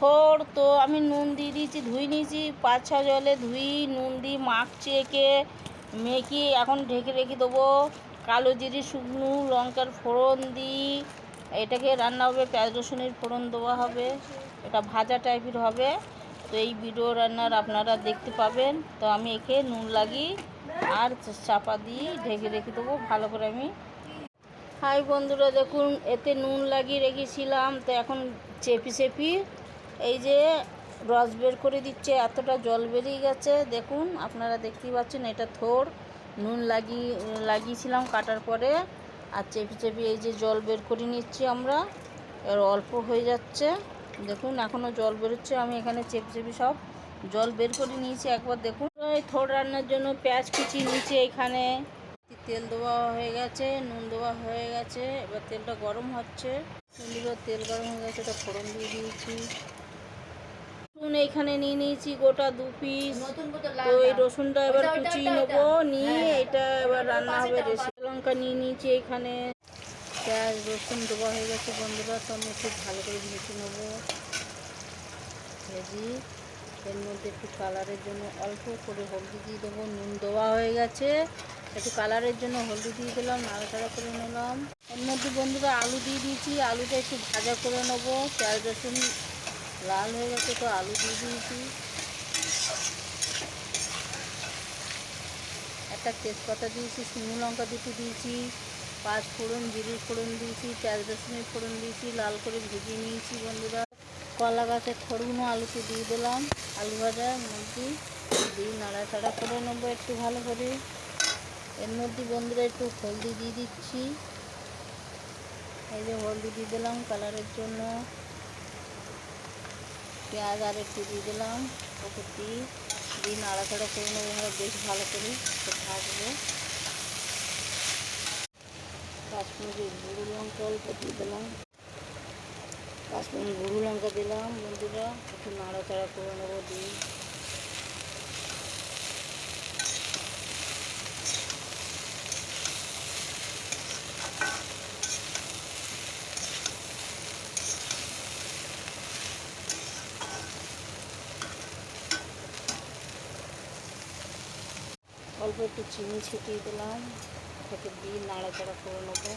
থোড় তো আমি নুন দিয়ে দিয়েছি, ধুয়ে নিয়েছি 5-6 জলে ধুই, নুন দিয়ে মাখছি, একে মেখে এখন ঢেকে রেখে দেবো। কালো জিরে শুকনো লঙ্কার ফোড়ন দিই, এটাকে রান্না হবে, পেঁয়াজ রসুনের ফোড়ন দেওয়া হবে, এটা ভাজা টাইপের হবে। তো এই ভিডিও রান্নার আপনারা দেখতে পাবেন। তো আমি একে নুন লাগিয়ে আর চাপা দিয়ে ঢেকে রেখে দেবো ভালো করে। আমি হাই বন্ধুরা, দেখুন এতে নুন লাগিয়ে রেখেছিলাম, তো এখন চেপি এই যে রস বের করে দিচ্ছে, এতটা জল বেরিয়ে গেছে। দেখুন আপনারা দেখতেই পাচ্ছেন, এটা থোড় নুন লাগিয়েছিলাম কাটার পরে, আর চেপি এই যে জল বের করে নিচ্ছি আমরা। এর অল্প হয়ে যাচ্ছে, দেখুন এখনও জল বেরোচ্ছে। আমি এখানে চেপি সব জল বের করে নিয়েছি একবার। দেখুন এই থোড় রান্নার জন্য পেঁয়াজ কুচি নিচে, এখানে তেল দেওয়া হয়ে গেছে, নুন দেওয়া হয়ে গেছে, এবার তেলটা গরম হচ্ছে। তেল গরম হয়ে গেছে, এটা ফোড়ন দিয়ে দিয়েছি। রসুন এইখানে নিয়ে নিয়েছি গোটা 2 পিস। তো এই রসুনটা এবার কুচিয়ে নেবো, নিয়ে এটা এবার রান্না হবে। লঙ্কা নিয়ে নিয়েছি এইখানে, পেঁয়াজ রসুন দেওয়া হয়ে গেছে বন্ধুরা। তো আমি খুব ভালো করে ভেজে নেবো। ভেজি এর মধ্যে একটু কালারের জন্য অল্প করে হলদি দিয়ে দেবো। নুন দেওয়া হয়ে গেছে, একটু কালারের জন্য হলদি দিয়ে দিলাম, নাড়াচাড়া করে নিলাম। এর মধ্যে বন্ধুরা আলু দিয়ে দিয়েছি, আলুটা একটু ভাজা করে নেবো। পেঁয়াজ রসুন লাল হয়ে গেছে, তো আলু দিয়ে দিয়েছি। একটা তেজপাতা দিয়েছি, শুকনো লঙ্কা দুটো দিয়েছি, 5 ফোড়ন, জিরির ফোড়ন দিয়েছি, পেঁয়াজ রসুনের ফোড়ন দিয়েছি, লাল করে ভেজে নিয়েছি বন্ধুরা। কলা গাছের থোড়গুলো আলুতে দিয়ে দিলাম, আলু ভাজার মধ্যে দিয়ে নাড়াচাড়া করে নেবো একটু ভালো করে। এর মধ্যে বন্ধুরা একটু হলদি দিয়ে দিচ্ছি, এই যে হলদি দিয়ে দিলাম কালারের জন্য। পেঁয়াজ আর একটু দিয়ে দিলাম, ওপর দিয়ে নাড়াচাড়া করে নেবো বেশ ভালো করে ভাজবো। কাশ্মীরি গুঁড়ো লঙ্কা অল্প দিয়ে দিলাম, কাশ্মীরি গুঁড়ো লঙ্কা দিলাম বন্ধুরা, একটু নাড়াচাড়া করে নেবো দিয়ে। অল্প একটু চিনি ছিটিয়ে দিলাম, এটাকে দিয়ে নাড়াচাড়া করে নেবো।